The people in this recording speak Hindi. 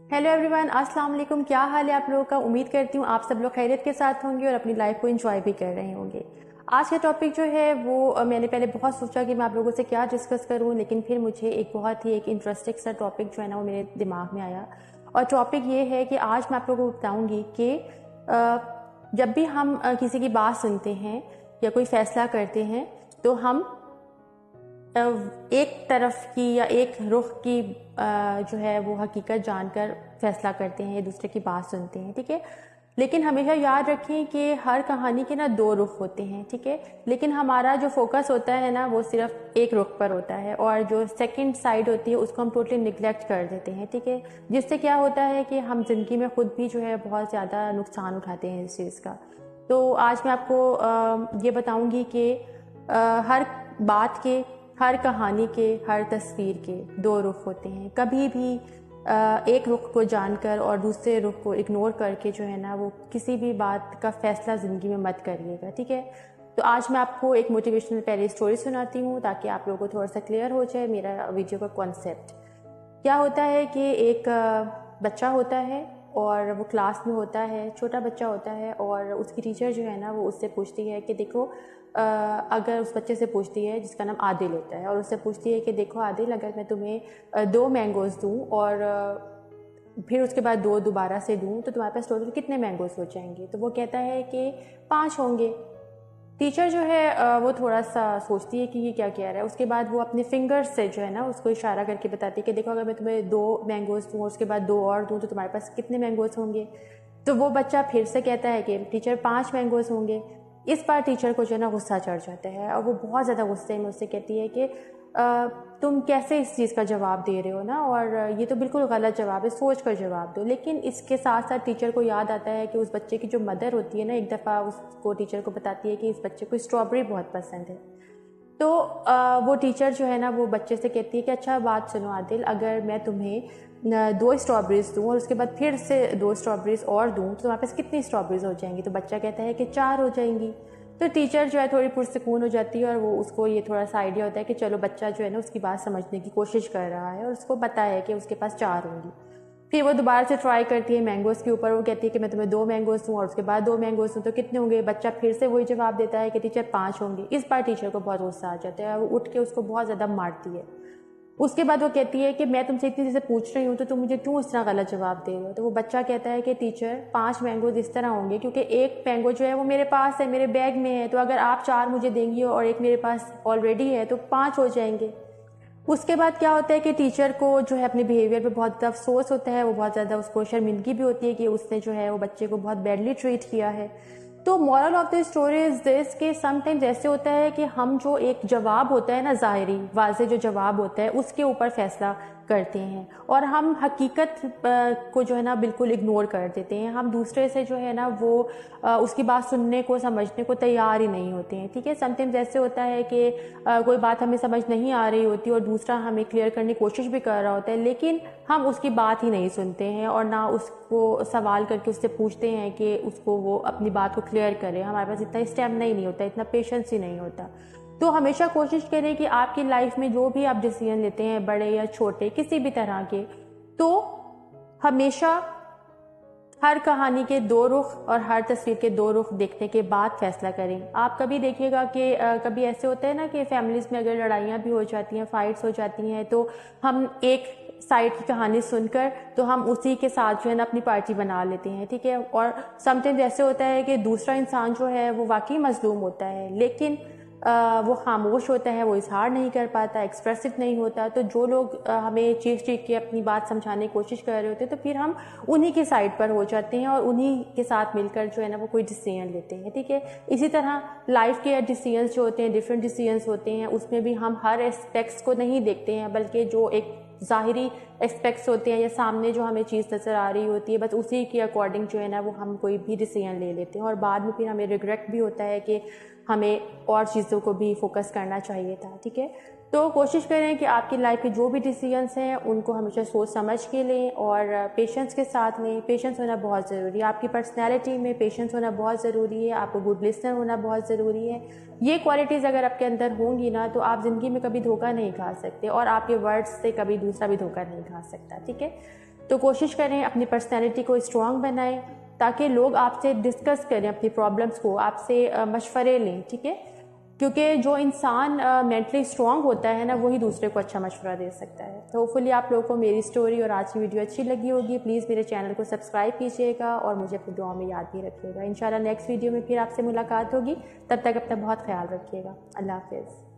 हेलो एवरीवन, अस्सलाम वालेकुम। क्या हाल है आप लोगों का? उम्मीद करती हूँ आप सब लोग खैरियत के साथ होंगे और अपनी लाइफ को एंजॉय भी कर रहे होंगे। आज का टॉपिक जो है वो मैंने पहले बहुत सोचा कि मैं आप लोगों से क्या डिस्कस करूँ, लेकिन फिर मुझे एक बहुत ही एक इंटरेस्टिंग सा टॉपिक जो है ना वो मेरे दिमाग में आया। और टॉपिक ये है कि आज मैं आप लोगों को बताऊँगी कि जब भी हम किसी की बात सुनते हैं या कोई फैसला करते हैं तो हम एक तरफ की या एक रुख की जो है वो हकीकत जानकर फैसला करते हैं, दूसरे की बात सुनते हैं, ठीक है। लेकिन हमेशा याद रखें कि हर कहानी के ना दो रुख होते हैं, ठीक है। लेकिन हमारा जो फोकस होता है ना वो सिर्फ एक रुख पर होता है और जो सेकंड साइड होती है उसको हम टोटली निगलेक्ट कर देते हैं, ठीक है। जिससे क्या होता है कि हम जिंदगी में खुद भी जो है बहुत ज़्यादा नुकसान उठाते हैं इस चीज़ का। तो आज मैं आपको ये बताऊंगी कि हर बात के, हर कहानी के, हर तस्वीर के दो रुख होते हैं। कभी भी एक रुख को जानकर और दूसरे रुख को इग्नोर करके जो है ना वो किसी भी बात का फैसला ज़िंदगी में मत करिएगा, ठीक है। तो आज मैं आपको एक मोटिवेशनल पहले स्टोरी सुनाती हूँ ताकि आप लोगों को थोड़ा सा क्लियर हो जाए मेरा वीडियो का कॉन्सेप्ट। क्या होता है कि एक बच्चा होता है और वो क्लास में होता है, छोटा बच्चा होता है और उसकी टीचर जो है ना वो उससे पूछती है कि देखो अगर उस बच्चे से पूछती है जिसका नाम आदिल होता है और उससे पूछती है कि देखो आदिल, अगर मैं तुम्हें 2 मैंगोज़ दूँ और फिर उसके बाद 2 दोबारा से दूँ तो तुम्हारे पास टोटल कितने मैंगोज़ हो जाएंगे? तो वो कहता है कि 5 होंगे। टीचर जो है वो थोड़ा सा सोचती है कि ये क्या कह रहा है। उसके बाद वो अपने फिंगर्स से जो है ना उसको इशारा करके बताती है कि देखो अगर मैं तुम्हें 2 मैंगोज़ दूँ और उसके बाद 2 और दूँ तो तुम्हारे पास कितने मैंगोज़ होंगे? तो वो बच्चा फिर से कहता है कि टीचर 5 मैंगोज़ होंगे। इस बार टीचर को जो है ना गुस्सा चढ़ जाता है और वो बहुत ज़्यादा गुस्से में उससे कहती है कि तुम कैसे इस चीज़ का जवाब दे रहे हो ना, और ये तो बिल्कुल गलत जवाब है, सोच कर जवाब दो। लेकिन इसके साथ साथ टीचर को याद आता है कि उस बच्चे की जो मदर होती है ना, एक दफ़ा उसको टीचर को बताती है कि इस बच्चे को स्ट्रॉबेरी बहुत पसंद है। तो वो टीचर जो है ना वो बच्चे से कहती है कि अच्छा बात सुनो आदिल, अगर मैं तुम्हें 2 स्ट्रॉबेरीज़ दूँ और उसके बाद फिर से 2 स्ट्रॉबेरीज़ और दूँ तो तुम्हारे पास कितनी स्ट्रॉबेरीज़ हो जाएंगी? तो बच्चा कहता है कि 4 हो जाएंगी। तो टीचर जो है थोड़ी पुरसकून हो जाती है और वो उसको ये थोड़ा सा आइडिया होता है कि चलो बच्चा जो है ना उसकी बात समझने की कोशिश कर रहा है और उसको पता है कि उसके पास 4 होंगी। फिर वो दोबारा से ट्राई करती है मैंगोज़ के ऊपर। वो कहती है कि मैं तुम्हें 2 मैंगोज़ दूँ और उसके बाद 2 मैंगोज़ दूँ तो कितने होंगे? बच्चा फिर से वही जवाब देता है कि टीचर 5 होंगे। इस बार टीचर को बहुत गुस्सा आ जाता है और वो उठ के उसको बहुत ज़्यादा मारती है। उसके बाद वो कहती है कि मैं तुमसे इतनी चीज़ें पूछ रही हूँ तो तुम मुझे क्यों इस तरह गलत जवाब दे रहे हो? तो वो बच्चा कहता है कि टीचर 5 मैंगोज इस तरह होंगे क्योंकि एक मैंगो जो है वो मेरे पास है, मेरे बैग में है, तो अगर आप 4 मुझे देंगी और एक मेरे पास ऑलरेडी है तो 5 हो जाएंगे। उसके बाद क्या होता है कि टीचर को जो है अपने बिहेवियर पे बहुत ज़्यादा अफसोस होता है, वो बहुत ज़्यादा उसको शर्मिंदगी भी होती है कि उसने जो है वो बच्चे को बहुत बैडली ट्रीट किया है। तो moral of the story is this कि समटाइम्स ऐसे होता है कि हम जो एक जवाब होता है ना, ज़ाहिरी वाज़े जो जवाब होता है उसके ऊपर फैसला करते हैं और हम हकीकत को जो है ना बिल्कुल इग्नोर कर देते हैं। हम दूसरे से जो है ना वो उसकी बात सुनने को, समझने को तैयार ही नहीं होते हैं, ठीक है। समटाइम्स ऐसे होता है कि कोई बात हमें समझ नहीं आ रही होती और दूसरा हमें क्लियर करने की कोशिश भी कर रहा होता है, लेकिन हम उसकी बात ही नहीं सुनते हैं और ना उसको सवाल करके उससे पूछते हैं कि उसको वो अपनी बात को क्लियर करे। हमारे पास इतना स्टेमिना ही नहीं होता, इतना पेशेंस ही नहीं होता। तो हमेशा कोशिश करें कि आपकी लाइफ में जो भी आप डिसीजन लेते हैं, बड़े या छोटे किसी भी तरह के, तो हमेशा हर कहानी के दो रुख और हर तस्वीर के दो रुख देखने के बाद फैसला करें। आप कभी देखिएगा कि कभी ऐसे होता है ना कि फैमिलीज़ में अगर लड़ाइयाँ भी हो जाती हैं, फाइट्स हो जाती हैं, तो हम एक साइड की कहानी सुनकर तो हम उसी के साथ जो है ना अपनी पार्टी बना लेते हैं, ठीक है। और समटाइम्स ऐसे होता है कि दूसरा इंसान जो है वो वाकई मजलूम होता है, लेकिन वो खामोश होता है, वो इजहार नहीं कर पाता, एक्सप्रेसिव नहीं होता। तो जो लोग हमें चीख चीख के अपनी बात समझाने की कोशिश कर रहे होते हैं तो फिर हम उन्हीं की साइड पर हो जाते हैं और उन्हीं के साथ मिलकर जो है ना वो कोई डिसीजन लेते हैं, ठीक है। इसी तरह लाइफ के डिसीजंस जो होते हैं, डिफरेंट डिसीजंस होते हैं, उसमें भी हम हर एस्पेक्ट्स को नहीं देखते हैं, बल्कि जो एक ज़ाहिरी एस्पेक्ट्स होते हैं या सामने जो हमें चीज़ नज़र आ रही होती है बस उसी के अकॉर्डिंग जो है ना वो हम कोई भी डिसीजन ले लेते हैं और बाद में फिर हमें रिग्रेट भी होता है कि हमें और चीज़ों को भी फोकस करना चाहिए था, ठीक है। तो कोशिश करें कि आपकी लाइफ के जो भी डिसीजंस हैं उनको हमेशा सोच समझ के लें और पेशेंस के साथ लें। पेशेंस होना बहुत ज़रूरी है, आपकी पर्सनैलिटी में पेशेंस होना बहुत ज़रूरी है, आपको गुड लिसनर होना बहुत ज़रूरी है। ये क्वालिटीज़ अगर आपके अंदर होंगी ना तो आप ज़िंदगी में कभी धोखा नहीं खा सकते और आपके वर्ड्स से कभी दूसरा भी धोखा नहीं खा सकता, ठीक है। तो कोशिश करें अपनी पर्सनैलिटी को स्ट्रॉन्ग बनाएं ताकि लोग आपसे डिस्कस करें अपनी प्रॉब्लम्स को, आपसे मशवरे लें, ठीक है। क्योंकि जो इंसान मेंटली स्ट्रॉन्ग होता है ना, वही दूसरे को अच्छा मशवरा दे सकता है। तो होपफुली आप लोगों को मेरी स्टोरी और आज की वीडियो अच्छी लगी होगी। प्लीज़ मेरे चैनल को सब्सक्राइब कीजिएगा और मुझे अपनी दुआ में याद भी रखिएगा। इंशाल्लाह नेक्स्ट वीडियो में फिर आपसे मुलाकात होगी। तब तक अपना बहुत ख्याल रखिएगा। अल्लाह हाफ़िज़।